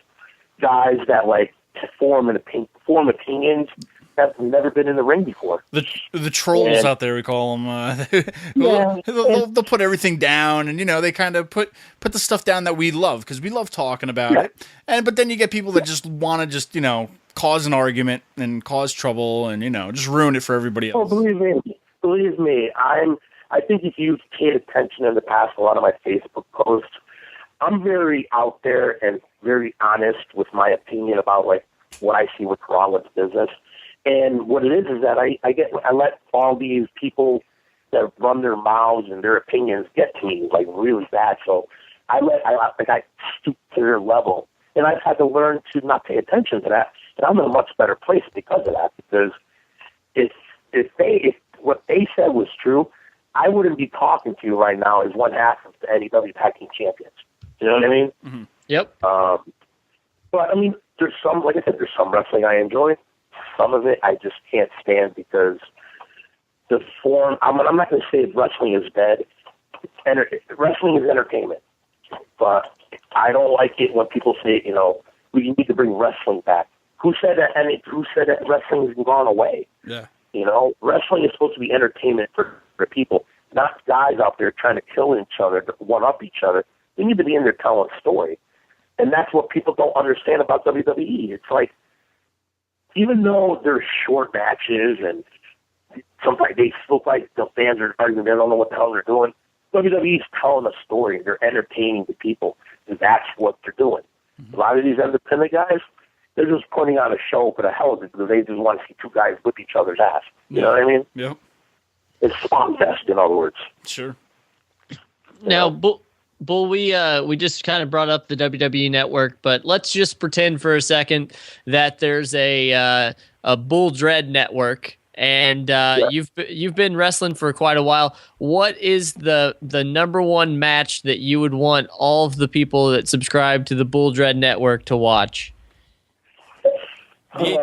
guys that form opinions that have never been in the ring before. The trolls out there, we call them. They'll put everything down, and they kind of put the stuff down that we love because we love talking about it. But then you get people that just want to cause an argument and cause trouble and just ruin it for everybody else. Oh, believe me, I think if you've paid attention in the past, a lot of my Facebook posts, I'm very out there and very honest with my opinion about what I see with Rollins business. And what it is that I let all these people that run their mouths and their opinions get to me really bad. So I stoop to their level, and I've had to learn to not pay attention to that. And I'm in a much better place because of that. Because if what they said was true, I wouldn't be talking to you right now as one half of the NEW Tag Team Champions. You know what I mean? Mm-hmm. Yep. But I mean, there's some wrestling I enjoy. Some of it I just can't stand because the form. I'm not going to say wrestling is dead. Wrestling is entertainment, but I don't like it when people say, we need to bring wrestling back. Who said that? Who said that wrestling has gone away? Yeah. Wrestling is supposed to be entertainment for people, not guys out there trying to kill each other, to one up each other. They need to be in there telling a story, and that's what people don't understand about WWE. It's even though they're short matches and sometimes they look like the fans are arguing, they don't know what the hell they're doing. WWE's telling a story. They're entertaining the people. And that's what they're doing. Mm-hmm. A lot of these independent guys, they're just putting on a show for the hell of it because they just want to see two guys whip each other's ass. You know what I mean? Yep. It's spot fest, in other words. Sure. Now, Bull, we just kind of brought up the WWE Network, but let's just pretend for a second that there's a Bull Dredd network, and you've been wrestling for quite a while. What is the number one match that you would want all of the people that subscribe to the Bull Dredd network to watch? The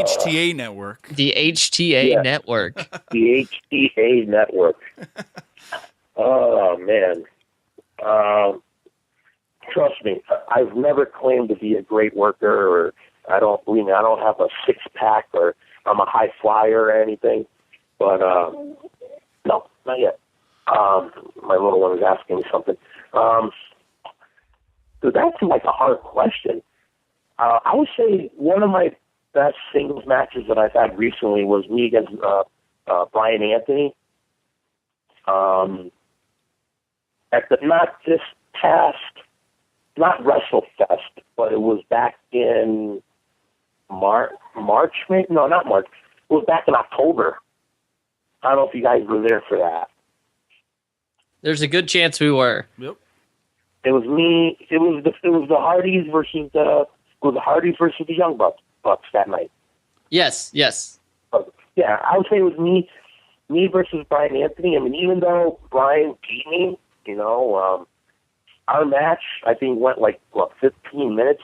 HTA network. The HTA network. The HTA network. Oh man. Trust me, I've never claimed to be a great worker, or I don't have a six pack, or I'm a high flyer or anything. But no, not yet. My little one is asking me something. So that's a hard question. I would say one of my best singles matches that I've had recently was me against Brian Anthony. At the not WrestleFest, but it was back in March, maybe? No, not March. It was back in October. I don't know if you guys were there for that. There's a good chance we were. Yep. It was me. It was the Hardys versus the Young Bucks that night. Yes. Yeah, I would say it was me versus Brian Anthony. I mean, even though Brian beat me, our match, I think, went 15 minutes.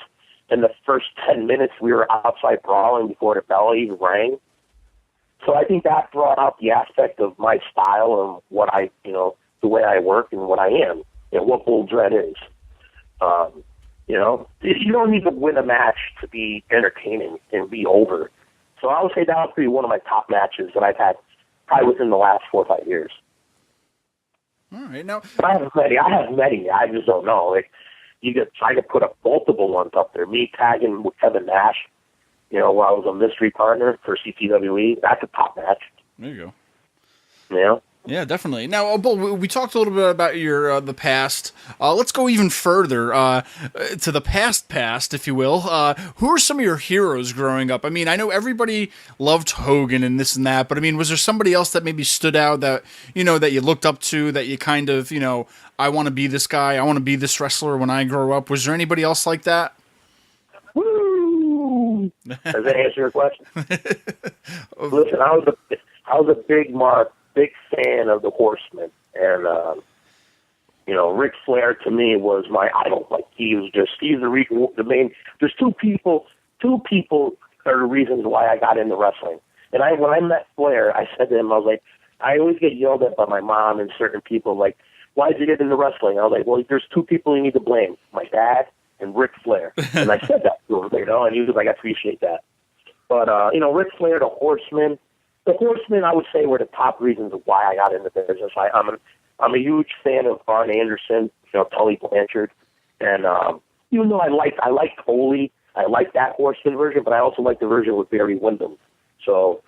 In the first 10 minutes, we were outside brawling before the bell even rang. So I think that brought out the aspect of my style and what the way I work and what I am, and what Bull Dredd is. You don't need to win a match to be entertaining and be over. So I would say that would be one of my top matches that I've had probably within the last 4 or 5 years. All right, now I have many. I just don't know. I could put up multiple ones up there. Me tagging with Kevin Nash, while I was a mystery partner for CPWE. That's a top match. There you go. Yeah. Yeah, definitely. Now, Bull, we talked a little bit about your the past. Let's go even further to the past, if you will. Who are some of your heroes growing up? I mean, I know everybody loved Hogan and this and that, but I mean, was there somebody else that maybe stood out that that you looked up to, that you kind of I want to be this guy, I want to be this wrestler when I grow up? Was there anybody else like that? Woo! Does that answer your question? Listen, I was a big fan of the Horsemen, and Ric Flair to me was my idol. He's the main. There's two people two people are the reasons why I got into wrestling. And when I met Flair, I said to him, I was like, I always get yelled at by my mom and certain people, like, why'd you get into wrestling? I was like, well, there's two people you need to blame, my dad and Ric Flair. And I said that to him, and he was like, I appreciate that. But, Ric Flair, the Horsemen, I would say, were the top reasons of why I got into business. I'm a huge fan of Arn Anderson, Tully Blanchard. And even though I liked Foley, I liked that Horseman version, but I also liked the version with Barry Windham. So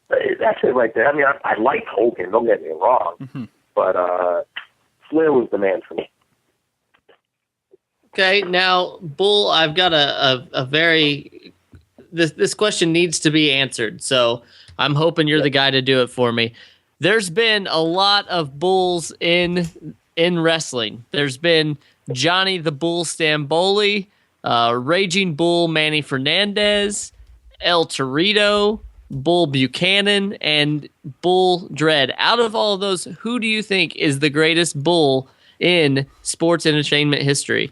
that's it right there. I mean, I liked Hogan, don't get me wrong, but Flair was the man for me. Okay, now, Bull, I've got a very... This question needs to be answered, so I'm hoping you're the guy to do it for me. There's been a lot of Bulls in wrestling. There's been Johnny the Bull Stamboli, Raging Bull Manny Fernandez, El Torito, Bull Buchanan, and Bull Dredd. Out of all of those, who do you think is the greatest Bull in sports entertainment history?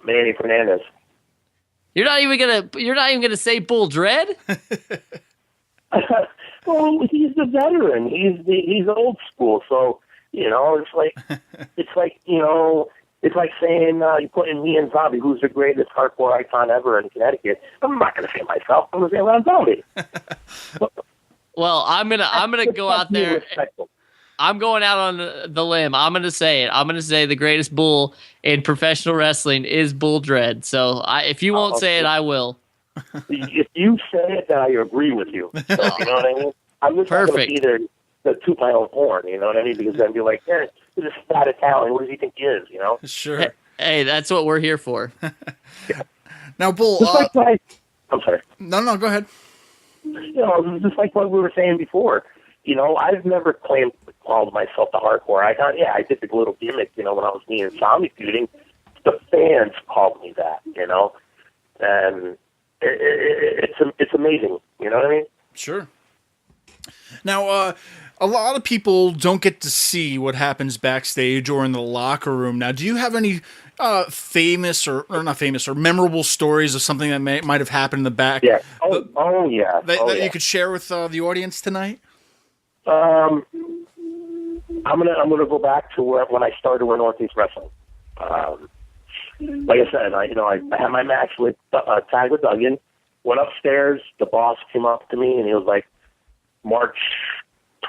Manny Fernandez. You're not even gonna say Bull Dredd? Well, he's the veteran. He's old school. So it's like saying you're putting me and Zombie, who's the greatest hardcore icon ever in Connecticut. I'm not gonna say myself. I'm gonna say Ron Zombie. Well, I'm gonna go out there. I'm going out on the limb. I'm going to say it. I'm going to say the greatest Bull in professional wrestling is Bull Dredd. So if you won't say it, I will. If you say it, then I agree with you. So, you know what I mean? I'm just not going to be there to toot my own horn, you know what I mean? Because then be like, this is fat Italian. What does he think he is, Sure. Hey, that's what we're here for. Yeah. Now, Bull... I'm sorry. No, go ahead. Just like what we were saying before. I've never called myself the hardcore icon. Yeah, I did the little gimmick, when I was me and Zombie feuding. The fans called me that, and it's amazing. You know what I mean? Sure. Now, a lot of people don't get to see what happens backstage or in the locker room. Now, do you have any famous or not famous or memorable stories of something that might have happened in the back? Yeah. Yeah. That yeah. you could share with the audience tonight? I'm gonna go back to when I started with Northeast Wrestling. Like I said, I had my match with tag with Duggan. Went upstairs. The boss came up to me and he was like, March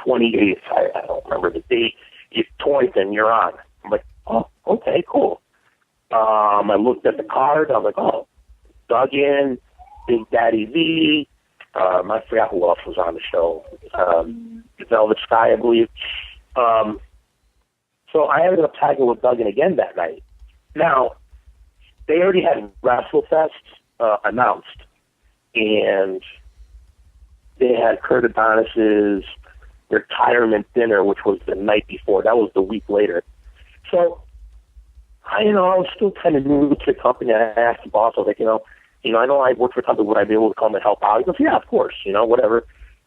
28th. I don't remember the date. It's 20th and you're on. I'm like, oh, okay, cool. I looked at the card. I was like, oh, Duggan, Big Daddy V. I forgot who else was on the show. Velvet Sky, I believe. So I ended up tagging with Duggan again that night. Now, they already had WrestleFest announced, and they had Kurt Adonis's retirement dinner, which was the night before. That was the week later. So, I was still kind of new to the company. I asked the boss, I was like, I know I work for a company. Would I be able to come and help out? He goes, yeah, of course, whatever.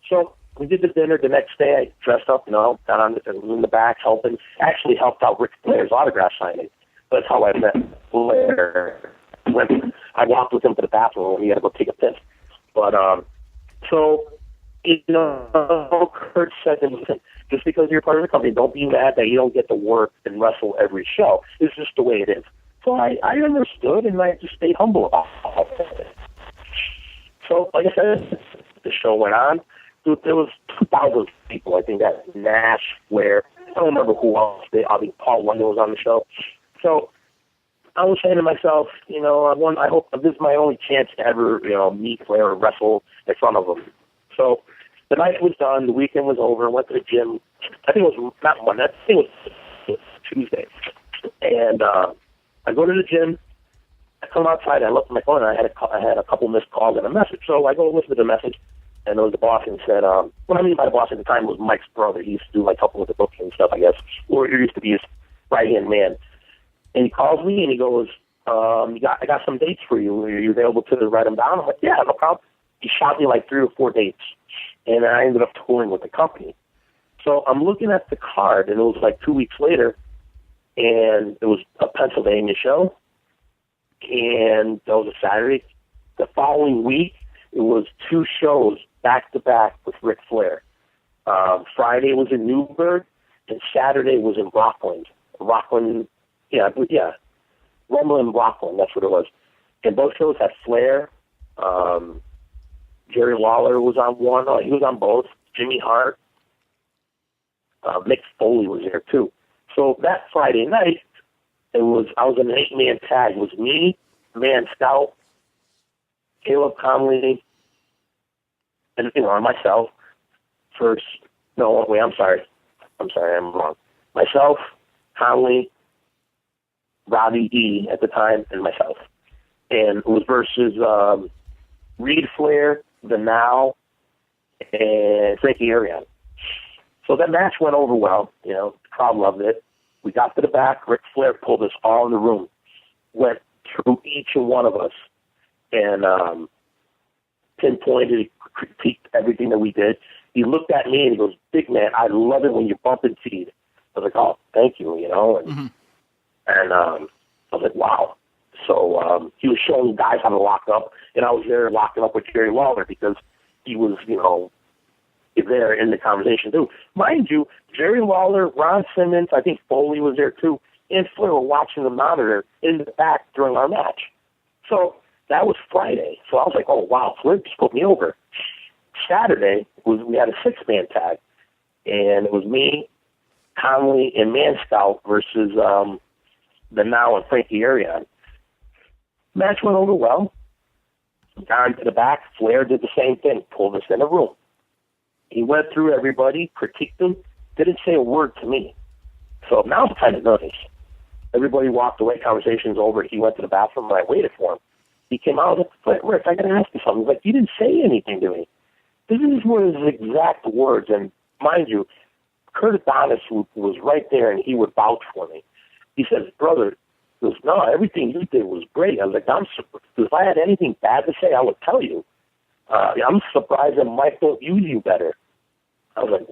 So we did the dinner. The next day, I dressed up, got on in the back, actually helped out Ric Flair's autograph signing. That's how I met Flair. When I walked with him to the bathroom when he had to go take a piss. But, Kurt said, listen, just because you're part of the company, don't be mad that you don't get to work and wrestle every show. It's just the way it is. So I understood, and I just stayed humble about it. So, like I said, the show went on. There was 2,000 people, I think, at Nash, Flair. I don't remember who else. I think Paul London was on the show. So I was saying to myself, I hope this is my only chance to ever, meet Flair or wrestle in front of him. So the night was done. The weekend was over. I went to the gym. I think it was not Monday. I think it was Tuesday. And I go to the gym. I come outside. I look at my phone, and I had a couple missed calls and a message. So I go listen to the message, and it was the boss, and said, what I mean by the boss at the time was Mike's brother. He used to do help him with the booking and stuff, I guess, or he used to be his right-hand man. And he calls me, and he goes, I got some dates for you. Are you available to write them down? I'm like, yeah, no problem. He shot me 3 or 4 dates, and I ended up touring with the company. So I'm looking at the card, and it was 2 weeks later, and it was a Pennsylvania show. and that was a Saturday. The following week, it was 2 shows back-to-back with Ric Flair. Friday was in Newburgh, and Saturday was in Rockland. Rumble in Rockland, that's what it was. And both shows had Flair. Jerry Lawler was on one. He was on both. Jimmy Hart. Mick Foley was there, too. So that Friday night, I was an 8-man tag. It was me, Man Scout, Caleb Conley, and myself. I'm sorry, I'm wrong. Myself, Conley, Robbie E at the time, and myself. And it was versus Reed Flair, The Now, and Frankie Arion. So that match went over well. The crowd loved it. We got to the back. Ric Flair pulled us all in the room, went through each and one of us, and pinpointed, critiqued everything that we did. He looked at me and he goes, "Big man, I love it when you bump and feed." I was like, "Oh, thank you," And I was like, "Wow." So he was showing guys how to lock up, and I was there locking up with Jerry Lawler because he was, there in the conversation too. Mind you, Jerry Lawler, Ron Simmons, I think Foley was there too, and Flair were watching the monitor in the back during our match. So that was Friday. So I was like, "Oh wow, Flair just put me over." Saturday we had a 6-man tag, and it was me, Conley, and Man Scout versus The Now and Frankie Arion. Match went over well. Down to the back, Flair did the same thing, pulled us in a room. He went through everybody, critiqued them, didn't say a word to me. So now I'm kind of nervous. Everybody walked away, conversation's over. He went to the bathroom, and I waited for him. He came out, I was like, "Rick, I got to ask you something." He's like, "You didn't say anything to me." This were his exact words, and mind you, Kurt Adonis was right there, and he would vouch for me. He says, "Brother," he goes, "no, everything you did was great." I was like, "I'm surprised. If I had anything bad to say, I would tell you. I'm surprised that Mike don't use you better." I was like,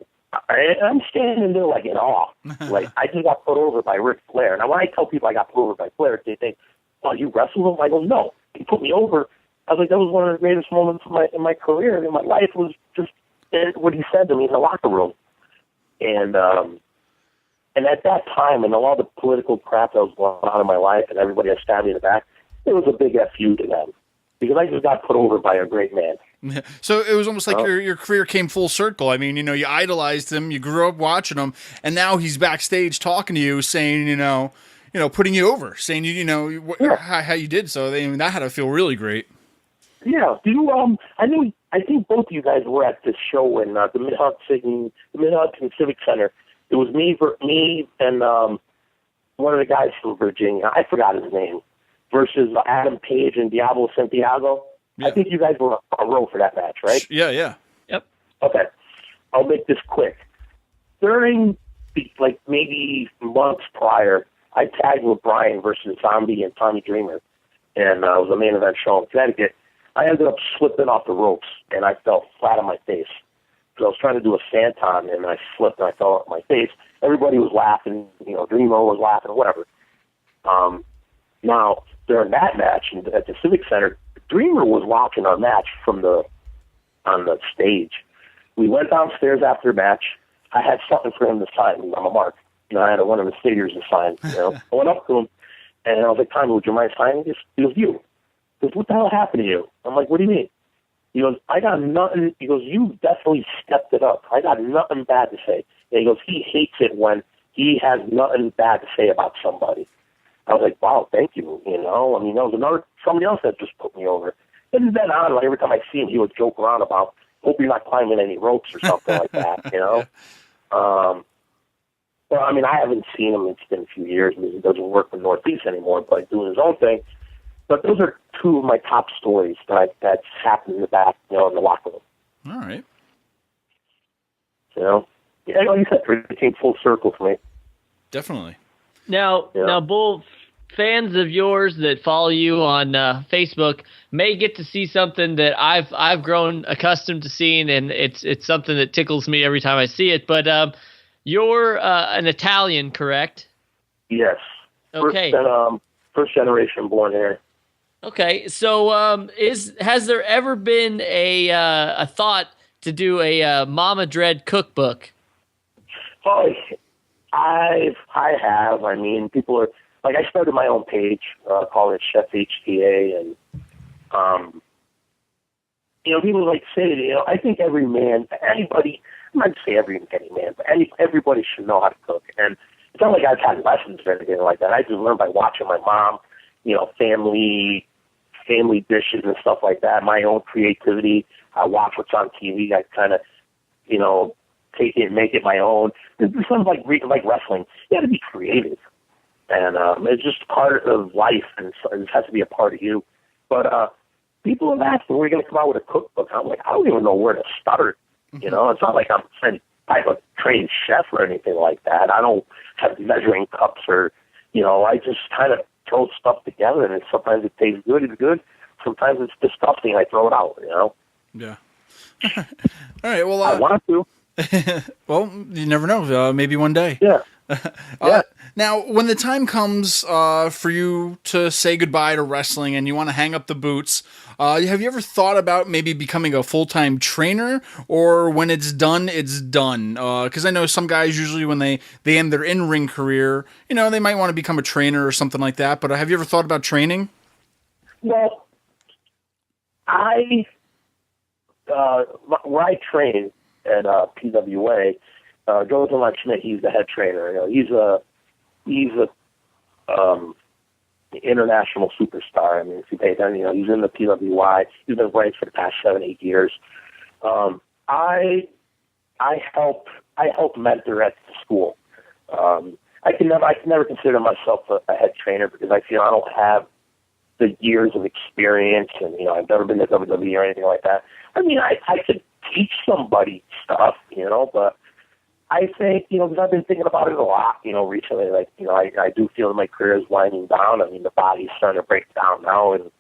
I'm standing there like in awe. Like, I just got put over by Ric Flair. Now, when I tell people I got put over by Flair, they think, "Oh, you wrestled him?" I go, "No, he put me over." I was like, that was one of the greatest moments in my career, in my life, was just what he said to me in the locker room. And at that time, and all the political crap that was going on in my life, and everybody that stabbed me in the back, it was a big FU to them. Because I just got put over by a great man. So it was almost like your career came full circle. I mean, you idolized him, you grew up watching him, and now he's backstage talking to you, saying, putting you over, saying, how you did. So that had to feel really great. Yeah. I think both of you guys were at this show in the Mid-Hudson Civic Center. It was me and one of the guys from Virginia. I forgot his name. Versus Adam Page and Diablo Santiago. Yeah. I think you guys were on a row for that match, right? Yeah. Yep. Okay. I'll make this quick. During, maybe months prior, I tagged with Brian versus Zombie and Tommy Dreamer, and it was a main event show in Connecticut. I ended up slipping off the ropes, and I fell flat on my face. Because I was trying to do a senton, and I slipped, and I fell on my face. Everybody was laughing. Dreamer was laughing, whatever. Now, during that match at the Civic Center, Dreamer was watching our match on the stage. We went downstairs after the match. I had something for him to sign. I'm a mark. I had one of the stadiums to sign. I went up to him, and I was like, "Tommy, would you mind signing this?" He goes, "You." He goes, "What the hell happened to you?" I'm like, "What do you mean?" He goes, "I got nothing." He goes, "You definitely stepped it up. I got nothing bad to say." And he goes, "He hates it when he has nothing bad to say about somebody." I was like, "Wow, thank you." There was somebody else that just put me over. And then on, every time I see him, he would joke around about, "Hope you're not climbing any ropes," or something like that, Well, I haven't seen him. It's been a few years because he doesn't work with Northeast anymore, but doing his own thing. But those are two of my top stories that's happened in the back, in the locker room. All right. Yeah, like you said, it came full circle for me. Definitely. Now, Bull, fans of yours that follow you on Facebook may get to see something that I've grown accustomed to seeing, and it's something that tickles me every time I see it. But you're an Italian, correct? Yes. Okay. First generation born here. Okay, so has there ever been a thought to do a Mama Dread cookbook? Oh, I have. I mean, people are like, I started my own page, called it Chef HTA, and people like to say, I think every man, anybody, I'm not going to say any man, but everybody should know how to cook. And it's not like I've had lessons or anything like that. I just learned by watching my mom, family dishes and stuff like that, my own creativity. I watch what's on TV. I kind of, take it and make it my own. It's something like wrestling. You got to be creative. And it's just part of life, and it has to be a part of you. But people have asked me, when we're going to come out with a cookbook. I'm like, I don't even know where to start. It's not like I'm some type of trained chef or anything like that. I don't have measuring cups or, I just kind of throw stuff together, and sometimes it tastes good, it's good. Sometimes it's disgusting, I throw it out, Yeah. All right, well... I want to. Well, you never know. Maybe one day. Yeah. Yeah. Now, when the time comes for you to say goodbye to wrestling and you want to hang up the boots, have you ever thought about maybe becoming a full-time trainer, or when it's done, it's done? Because I know some guys usually when they end their in-ring career, they might want to become a trainer or something like that. But have you ever thought about training? Well, where I train at PWA, Joe Schmidt, he's the head trainer. He's a international superstar. I mean, if you pay attention, he's in the PWI. He's been playing for the past 7-8 years. I help mentor at the school. I can never consider myself a head trainer because I feel I don't have the years of experience, and I've never been to WWE or anything like that. I mean, I could teach somebody stuff, but I think, because I've been thinking about it a lot, recently, I do feel that my career is winding down. I mean, the body's starting to break down now, and,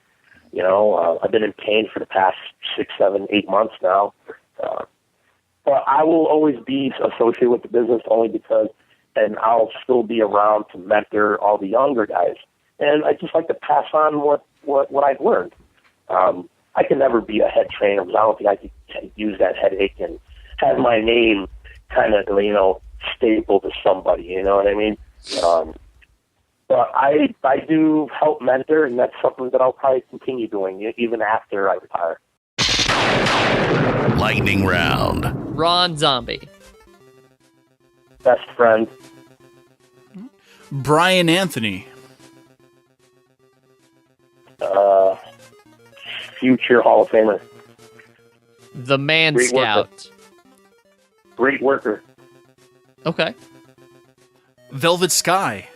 I've been in pain for the past 6, 7, 8 months now. But I will always be associated with the business only because, and I'll still be around to mentor all the younger guys. And I just like to pass on what I've learned. I can never be a head trainer because I don't think I could use that headache and have my name kind of, stapled to somebody, you know what I mean? But I do help mentor, and that's something that I'll probably continue doing even after I retire. Lightning round. Ron Zombie. Best friend. Brian Anthony. Future Hall of Famer. The Man Great Scout. Worker. Great worker. Okay. Velvet Sky.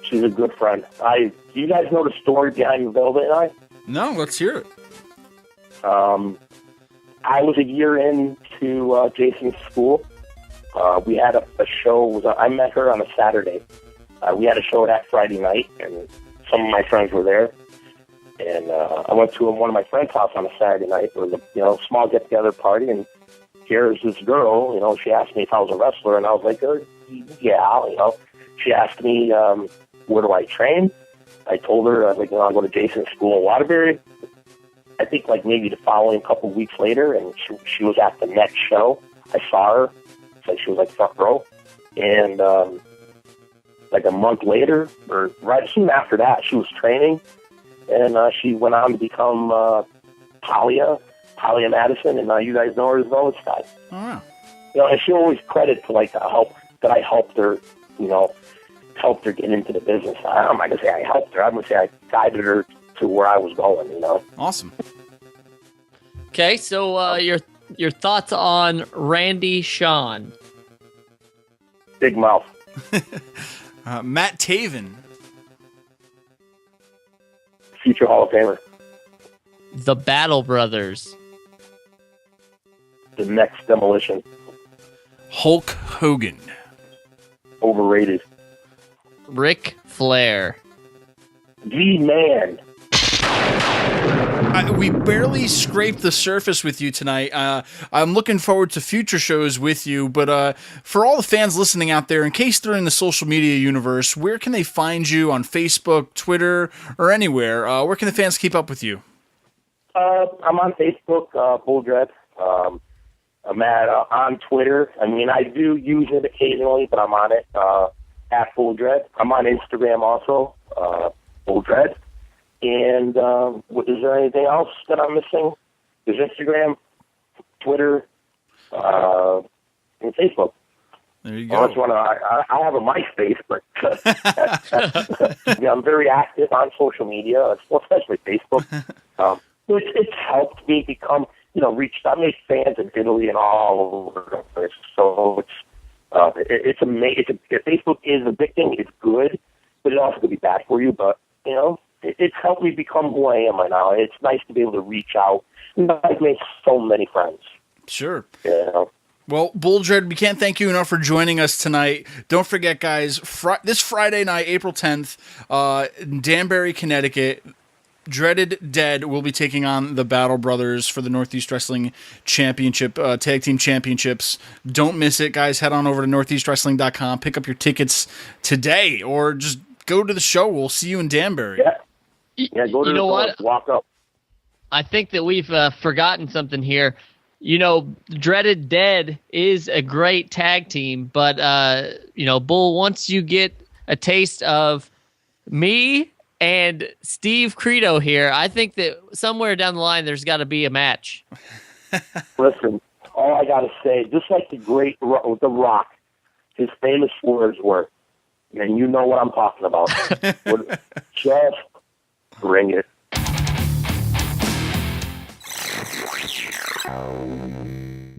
She's a good friend. Do you guys know the story behind Velvet and I? No, let's hear it. I was a year into Jason's school. We had a show. I met her on a Saturday. We had a show that Friday night, and some of my friends were there. And I went to one of my friends' house on a Saturday night. It was a small get-together party, and here's this girl. She asked me if I was a wrestler, and I was like, yeah. She asked me, where do I train? I told her, I was like, I go to Jason's school in Waterbury. I think maybe the following couple of weeks later, and she was at the next show. I saw her. She was front row. And a month later, or right soon after that, she was training, and she went on to become Talia Madison, and you guys know her as Velvet Sky. Oh, wow. And she always credit to I helped her, helped her get into the business. I'm not gonna say I helped her. I'm gonna say I guided her to where I was going. Awesome. Okay, so your thoughts on Randy Shawn? Big mouth. Matt Taven. Future Hall of Famer. The Battle Brothers. The next Demolition. Hulk Hogan. Overrated. Ric Flair. The man. We barely scraped the surface with you tonight. I'm looking forward to future shows with you, but for all the fans listening out there, in case they're in the social media universe, where can they find you on Facebook, Twitter, or anywhere? Where can the fans keep up with you? I'm on Facebook, Bull Dredd. I'm on Twitter. I mean, I do use it occasionally, but I'm on it at Bull Dredd. I'm on Instagram also, Bull Dredd. And is there anything else that I'm missing? There's Instagram, Twitter, and Facebook. There you go. I have a MySpace, but yeah, I'm very active on social media, especially Facebook. It's helped me become, reached. I made fans in Italy and all over the place. So it's amazing. Facebook is addicting. It's good, but it also could be bad for you. But it's helped me become who I am right now. It's nice to be able to reach out. I've made so many friends. Sure. Yeah. Well, Bull Dredd, we can't thank you enough for joining us tonight. Don't forget, guys, this Friday night, April 10th, in Danbury, Connecticut, Dreaded Dead will be taking on the Battle Brothers for the Northeast Wrestling Championship, Tag Team Championships. Don't miss it, guys. Head on over to northeastwrestling.com. Pick up your tickets today, or just go to the show. We'll see you in Danbury. Yeah, go to the door, walk up. I think that we've forgotten something here. Dreaded Dead is a great tag team, but, Bull, once you get a taste of me and Steve Credo here, I think that somewhere down the line there's got to be a match. Listen, all I got to say, just like The Rock, his famous words were, and you know what I'm talking about, just bring it.